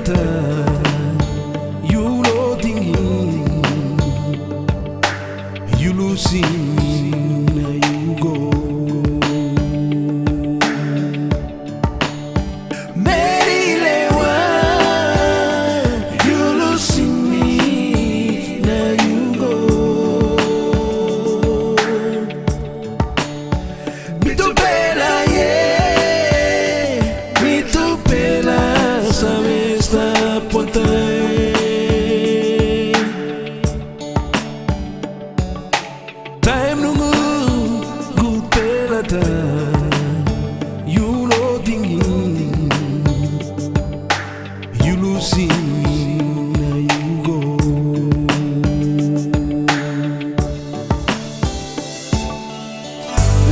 pelata, you lo tingin, you losing, you go. Meri Lewa, you losing me, now you go. Bitu pela, yeah, bitu pela, sabe esta puerta. Time nungu, good pelata, you lo tingin, you losing, you go.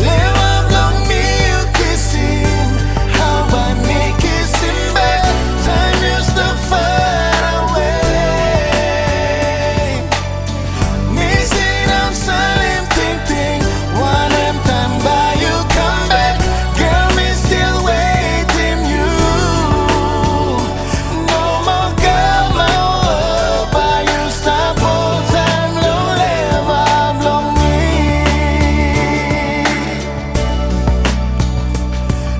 Lewa blow me, you kissing. How I make kissing back. Time used to far away. Missing out silent ting. One time by you come back. Girl, me still waiting you. No more girl, my world. By you stop all time. No Lewa blow me.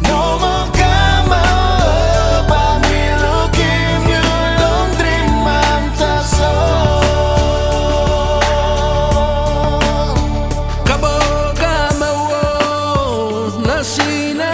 No more come up by me looking you don't dream I'm so Kaboga mawo, nasina